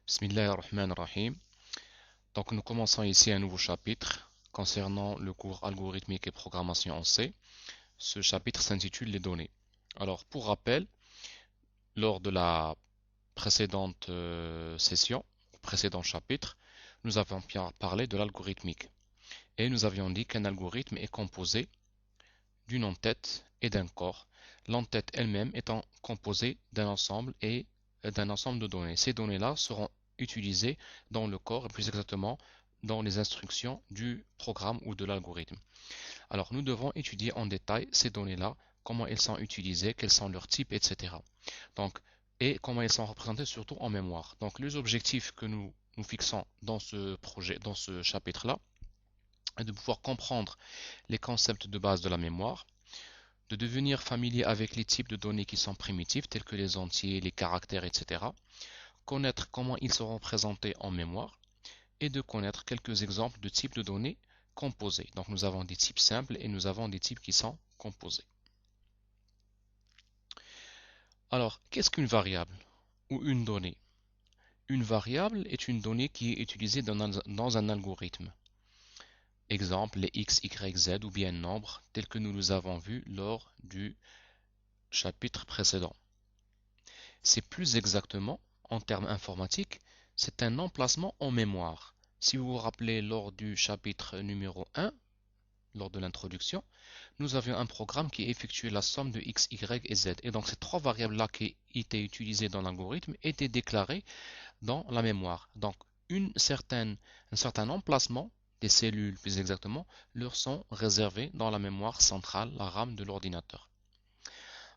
Bismillahirrahmanirrahim. Donc nous commençons ici un nouveau chapitre concernant le cours algorithmique et programmation en C. Ce chapitre s'intitule les données. Alors pour rappel, lors de la précédente session, précédent chapitre, nous avons parlé de l'algorithmique. Et nous avions dit qu'un algorithme est composé d'une entête et d'un corps. L'entête elle-même étant composée d'un ensemble et d'un ensemble de données. Ces données-là seront utilisées dans le corps, et plus exactement dans les instructions du programme ou de l'algorithme. Alors nous devons étudier en détail ces données-là, comment elles sont utilisées, quels sont leurs types, etc. Donc, et comment elles sont représentées surtout en mémoire. Donc les objectifs que nous fixons dans ce projet, dans ce chapitre-là, est de pouvoir comprendre les concepts de base de la mémoire, de devenir familier avec les types de données qui sont primitives, tels que les entiers, les caractères, etc., connaître comment ils seront présentés en mémoire, et de connaître quelques exemples de types de données composées. Donc nous avons des types simples et nous avons des types qui sont composés. Alors, qu'est-ce qu'une variable ou une donnée? Une variable est une donnée qui est utilisée dans un algorithme. Exemple, les x, y, z ou bien nombres tels que nous les avons vus lors du chapitre précédent. C'est plus exactement, en termes informatiques, c'est un emplacement en mémoire. Si vous vous rappelez lors du chapitre numéro 1, lors de l'introduction, nous avions un programme qui effectuait la somme de x, y et z. Et donc ces trois variables-là qui étaient utilisées dans l'algorithme étaient déclarées dans la mémoire. Donc un certain emplacement des cellules, plus exactement, leur sont réservés dans la mémoire centrale, la RAM de l'ordinateur.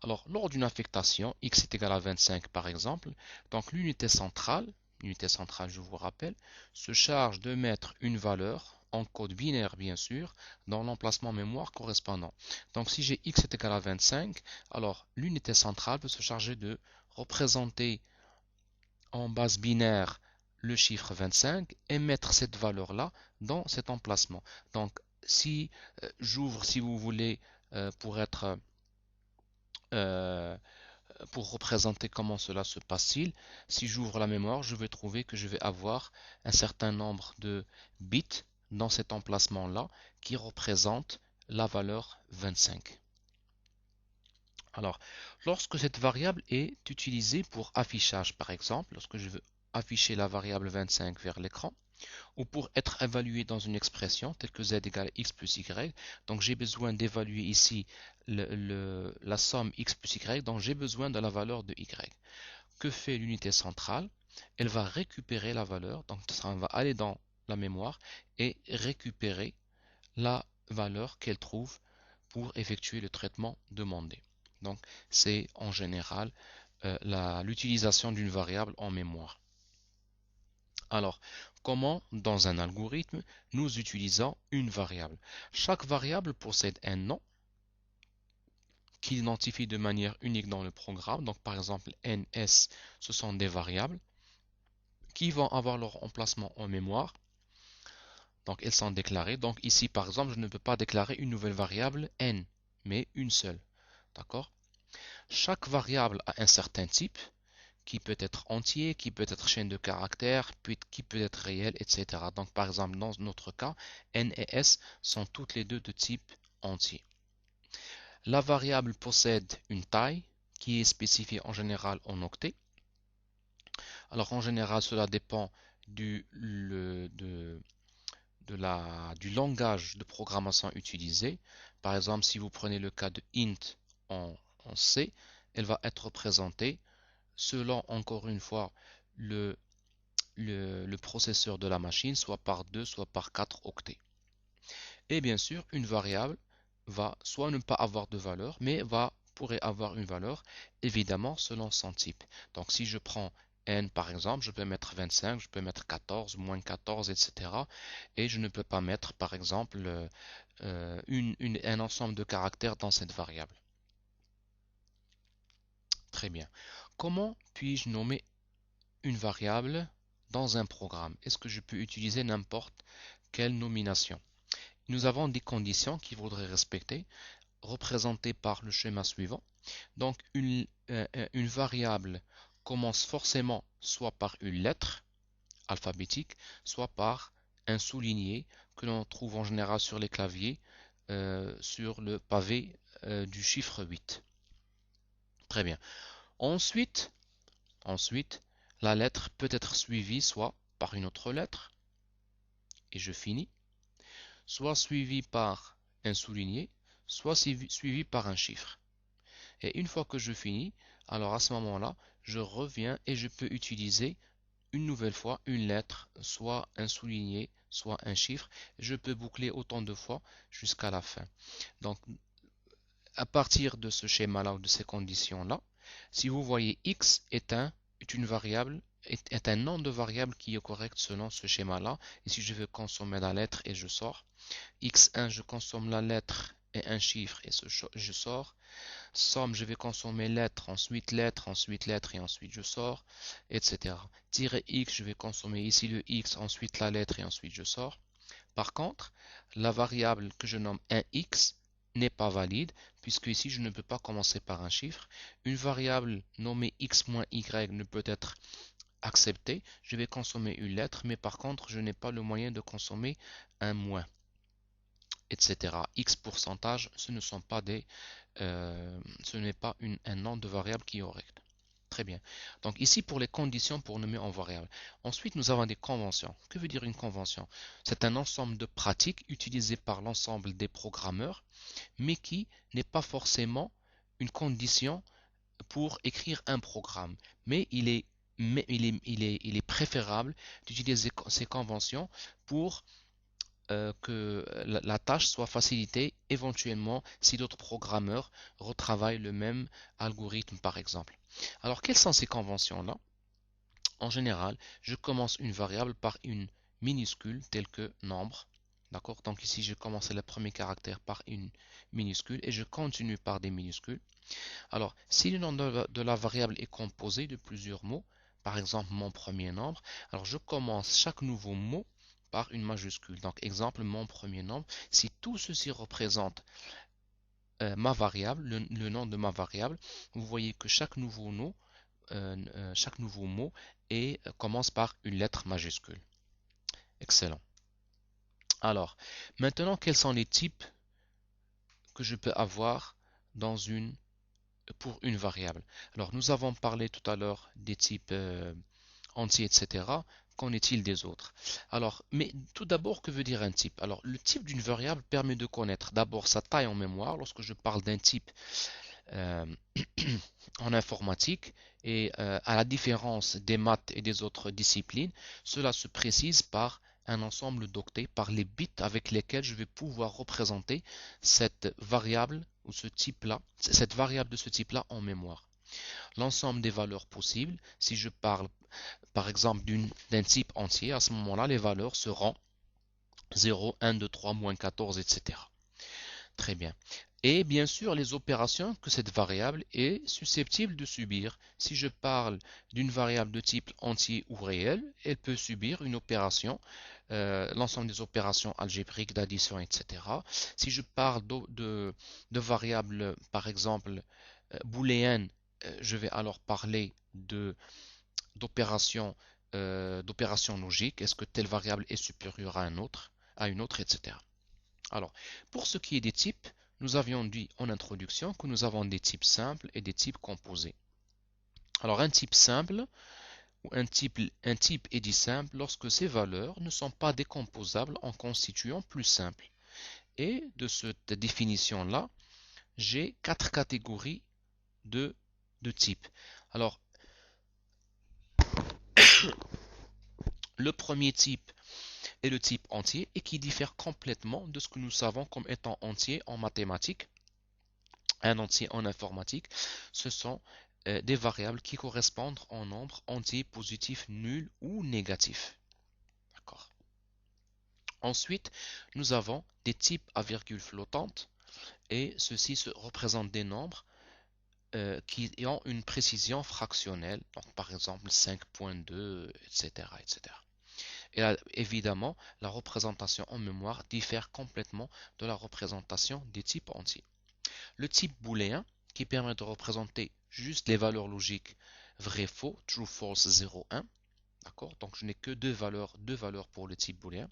Alors, lors d'une affectation, x est égal à 25 par exemple, donc l'unité centrale je vous rappelle, se charge de mettre une valeur en code binaire bien sûr, dans l'emplacement mémoire correspondant. Donc si j'ai x est égal à 25, alors l'unité centrale peut se charger de représenter en base binaire le chiffre 25 et mettre cette valeur-là dans cet emplacement. Donc si j'ouvre, si vous voulez, pour être pour représenter comment cela se passe-t-il, si j'ouvre la mémoire, je vais trouver que je vais avoir un certain nombre de bits dans cet emplacement-là qui représente la valeur 25. Alors, lorsque cette variable est utilisée pour affichage, par exemple, lorsque je veux afficher la variable 25 vers l'écran, ou pour être évalué dans une expression telle que z égale x plus y, donc j'ai besoin d'évaluer ici la somme x plus y, donc j'ai besoin de la valeur de y. Que fait l'unité centrale? Elle va récupérer la valeur, donc ça va aller dans la mémoire et récupérer la valeur qu'elle trouve pour effectuer le traitement demandé. Donc c'est en général l'utilisation d'une variable en mémoire. Alors, comment dans un algorithme nous utilisons une variable? Chaque variable possède un nom qui identifie de manière unique dans le programme. Donc par exemple n, s, ce sont des variables qui vont avoir leur emplacement en mémoire. Donc elles sont déclarées. Donc ici par exemple je ne peux pas déclarer une nouvelle variable n, mais une seule. D'accord? Chaque variable a un certain type qui peut être entier, qui peut être chaîne de caractères, puis qui peut être réel, etc. Donc par exemple dans notre cas, n et s sont toutes les deux de type entier. La variable possède une taille qui est spécifiée en général en octets. Alors en général cela dépend du, du langage de programmation utilisé. Par exemple si vous prenez le cas de int en, en C, elle va être représentée selon encore une fois le processeur de la machine, soit par 2, soit par 4 octets. Et bien sûr, une variable va soit ne pas avoir de valeur, mais pourrait avoir une valeur, évidemment, selon son type. Donc si je prends n par exemple, je peux mettre 25, je peux mettre 14, moins 14, etc. Et je ne peux pas mettre, par exemple, un ensemble de caractères dans cette variable. Très bien. Comment puis-je nommer une variable dans un programme? Est-ce que je peux utiliser n'importe quelle nomination? Nous avons des conditions qu'il faudrait respecter, représentées par le schéma suivant. Donc une variable commence forcément soit par une lettre, alphabétique, soit par un souligné que l'on trouve en général sur les claviers, sur le pavé du chiffre 8. Très bien. Ensuite, ensuite, la lettre peut être suivie soit par une autre lettre, et je finis, soit suivie par un souligné, soit suivie par un chiffre. Et une fois que je finis, alors à ce moment-là, je reviens et je peux utiliser une nouvelle fois une lettre, soit un souligné, soit un chiffre. Je peux boucler autant de fois jusqu'à la fin. Donc, à partir de ce schéma-là ou de ces conditions-là, si vous voyez x est une variable, est un nom de variable qui est correct selon ce schéma-là. Et si je veux consommer la lettre et je sors, x1, je consomme la lettre et un chiffre et je sors. Somme, je vais consommer lettre, ensuite lettre et ensuite je sors, etc. Tiret x, je vais consommer ici le x, ensuite la lettre et ensuite je sors. Par contre, la variable que je nomme 1x n'est pas valide, puisque ici je ne peux pas commencer par un chiffre. Une variable nommée x moins y ne peut être acceptée. Je vais consommer une lettre, mais par contre, je n'ai pas le moyen de consommer un moins, etc. X pourcentage, ce ne sont pas ce n'est pas un nom de variable qui est correct. Très bien. Donc ici pour les conditions pour nommer en variable. Ensuite, nous avons des conventions. Que veut dire une convention? C'est un ensemble de pratiques utilisées par l'ensemble des programmeurs, mais qui n'est pas forcément une condition pour écrire un programme. Mais il est préférable d'utiliser ces conventions pour que la tâche soit facilitée éventuellement si d'autres programmeurs retravaillent le même algorithme par exemple. Alors quelles sont ces conventions-là? En général, je commence une variable par une minuscule telle que nombre. D'accord? Donc ici, je commence le premier caractère par une minuscule et je continue par des minuscules. Alors, si le nom de la variable est composé de plusieurs mots, par exemple mon premier nombre, alors je commence chaque nouveau mot par une majuscule. Donc, exemple, mon premier nombre, si tout ceci représente ma variable, le nom de ma variable, vous voyez que chaque nouveau mot commence par une lettre majuscule. Excellent. Alors, maintenant, quels sont les types que je peux avoir pour une variable? Alors, nous avons parlé tout à l'heure des types entiers, etc. Qu'en est-il des autres? Alors, mais tout d'abord, que veut dire un type? Alors, le type d'une variable permet de connaître d'abord sa taille en mémoire. Lorsque je parle d'un type euh, en informatique et à la différence des maths et des autres disciplines, cela se précise par un ensemble d'octets, par les bits avec lesquels je vais pouvoir représenter cette variable ou ce type-là, cette variable de ce type-là en mémoire. L'ensemble des valeurs possibles, si je parle par exemple d'un type entier, à ce moment-là, les valeurs seront 0, 1, 2, 3, moins 14, etc. Très bien. Et bien sûr, les opérations que cette variable est susceptible de subir. Si je parle d'une variable de type entier ou réel, elle peut subir une opération, l'ensemble des opérations algébriques d'addition, etc. Si je parle de variables, par exemple, booléennes, je vais alors parler d'opérations d'opérations logiques. Est-ce que telle variable est supérieure à une autre, etc. Alors, pour ce qui est des types, nous avions dit en introduction que nous avons des types simples et des types composés. Alors, un type simple ou un type est dit simple lorsque ses valeurs ne sont pas décomposables en constituant plus simple. Et de cette définition-là, j'ai quatre catégories de types. Alors, le premier type est le type entier et qui diffère complètement de ce que nous savons comme étant entier en mathématiques, un entier en informatique. Ce sont des variables qui correspondent en nombre entier positif, nul ou négatif. D'accord. Ensuite, nous avons des types à virgule flottante et ceux-ci se représentent des nombres qui ont une précision fractionnelle, donc par exemple 5.2, etc., etc. Et là, évidemment, la représentation en mémoire diffère complètement de la représentation des types entiers. Le type booléen, qui permet de représenter juste les valeurs logiques vrai, faux, true, false, 0, 1. D'accord? Donc je n'ai que deux valeurs pour le type booléen.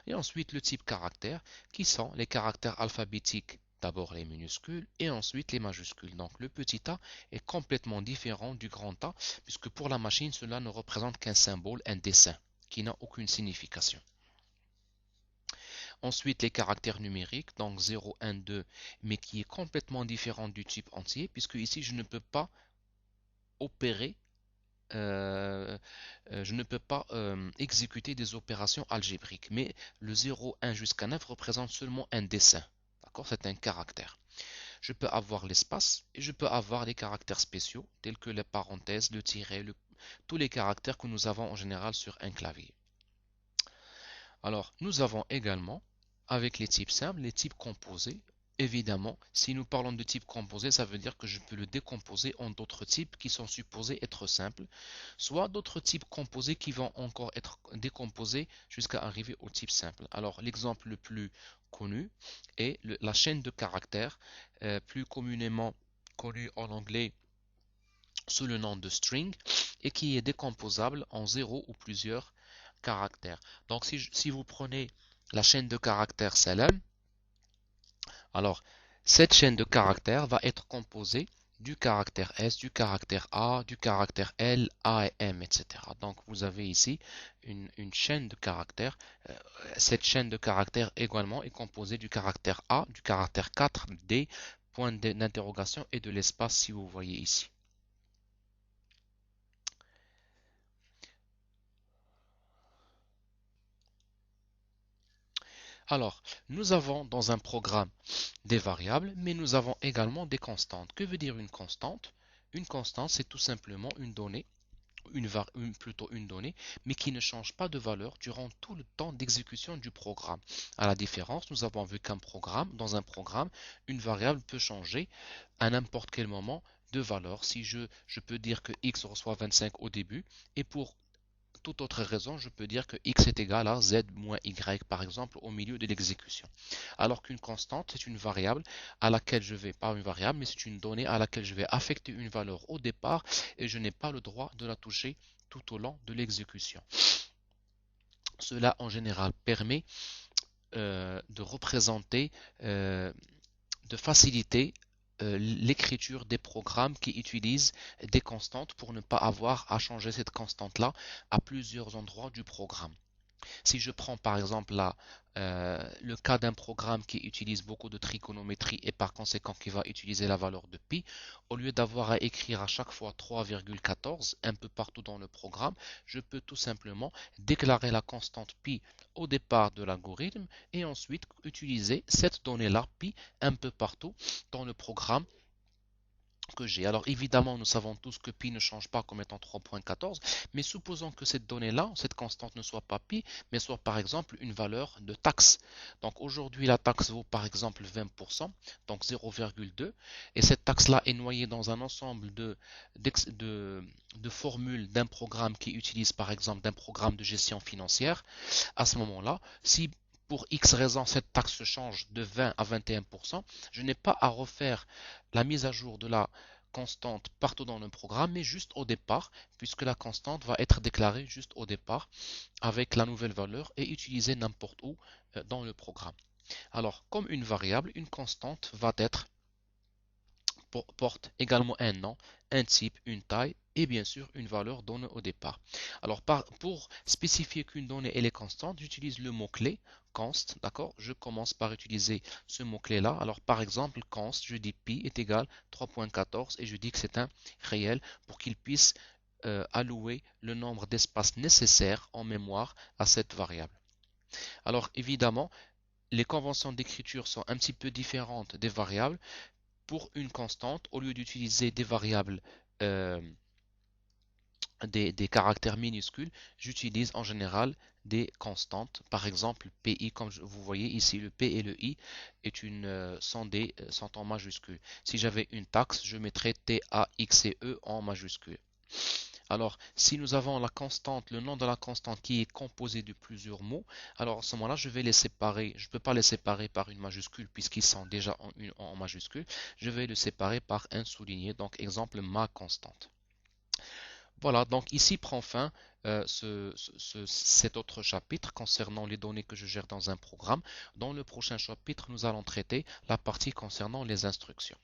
Et ensuite le type caractère, qui sont les caractères alphabétiques, d'abord les minuscules et ensuite les majuscules. Donc le petit a est complètement différent du grand A, puisque pour la machine, cela ne représente qu'un symbole, un dessin, qui n'a aucune signification. Ensuite, les caractères numériques, donc 0, 1, 2, mais qui est complètement différent du type entier, puisque ici, je ne peux pas opérer, je ne peux pas exécuter des opérations algébriques. Mais le 0, 1 jusqu'à 9 représente seulement un dessin. D'accord? C'est un caractère. Je peux avoir l'espace et je peux avoir les caractères spéciaux, tels que les parenthèses, le tiret, tous les caractères que nous avons en général sur un clavier. Alors, nous avons également, avec les types simples, les types composés. Évidemment, si nous parlons de type composé, ça veut dire que je peux le décomposer en d'autres types qui sont supposés être simples, soit d'autres types composés qui vont encore être décomposés jusqu'à arriver au type simple. Alors, l'exemple le plus connu est la chaîne de caractères, plus communément connue en anglais sous le nom de string, et qui est décomposable en zéro ou plusieurs caractères. Donc si vous prenez la chaîne de caractères clm, alors cette chaîne de caractères va être composée du caractère S, du caractère A, du caractère L, A et M, etc. Donc vous avez ici une chaîne de caractères. Cette chaîne de caractères également est composée du caractère A, du caractère 4, D, point d'interrogation et de l'espace si vous voyez ici. Alors, nous avons dans un programme des variables, mais nous avons également des constantes. Que veut dire une constante? Une constante, c'est tout simplement une donnée, plutôt une donnée, mais qui ne change pas de valeur durant tout le temps d'exécution du programme. À la différence, nous avons vu qu'un programme, dans un programme, une variable peut changer à n'importe quel moment de valeur. Si je peux dire que x reçoit 25 au début, et pour toute autre raison, je peux dire que x est égal à z moins y, par exemple, au milieu de l'exécution. Alors qu'une constante, c'est une variable à laquelle je vais, pas une variable, mais c'est une donnée à laquelle je vais affecter une valeur au départ et je n'ai pas le droit de la toucher tout au long de l'exécution. Cela, en général, permet de représenter, de faciliter l'écriture des programmes qui utilisent des constantes pour ne pas avoir à changer cette constante-là à plusieurs endroits du programme. Si je prends par exemple le cas d'un programme qui utilise beaucoup de trigonométrie et par conséquent qui va utiliser la valeur de pi, au lieu d'avoir à écrire à chaque fois 3,14 un peu partout dans le programme, je peux tout simplement déclarer la constante pi au départ de l'algorithme et ensuite utiliser cette donnée-là pi un peu partout dans le programme que j'ai. Alors évidemment, nous savons tous que pi ne change pas comme étant 3.14, mais supposons que cette donnée-là, cette constante ne soit pas pi, mais soit par exemple une valeur de taxe. Donc aujourd'hui, la taxe vaut par exemple 20%, donc 0,2, et cette taxe-là est noyée dans un ensemble de formules d'un programme qui utilise par exemple d'un programme de gestion financière. À ce moment-là, si pour X raison cette taxe change de 20 à 21%, je n'ai pas à refaire la mise à jour de la constante partout dans le programme, mais juste au départ, puisque la constante va être déclarée juste au départ avec la nouvelle valeur et utilisée n'importe où dans le programme. Alors, comme une variable, une constante va être porte également un nom, un type, une taille et bien sûr une valeur donnée au départ. Alors pour spécifier qu'une donnée elle est constante, j'utilise le mot-clé const, d'accord? Je commence par utiliser ce mot-clé là. Alors par exemple, const, je dis pi est égal 3.14 et je dis que c'est un réel pour qu'il puisse allouer le nombre d'espaces nécessaires en mémoire à cette variable. Alors évidemment, les conventions d'écriture sont un petit peu différentes des variables. Pour une constante, au lieu d'utiliser des variables, euh, des caractères minuscules, j'utilise en général des constantes. Par exemple, PI, comme vous voyez ici, le P et le I sont en majuscule. Si j'avais une taxe, je mettrais TAXE en majuscule. Alors, si nous avons la constante, le nom de la constante qui est composé de plusieurs mots, alors à ce moment-là, je vais les séparer. Je ne peux pas les séparer par une majuscule puisqu'ils sont déjà en majuscule. Je vais les séparer par un souligné. Donc, exemple, ma constante. Voilà, donc ici prend fin cet autre chapitre concernant les données que je gère dans un programme. Dans le prochain chapitre, nous allons traiter la partie concernant les instructions.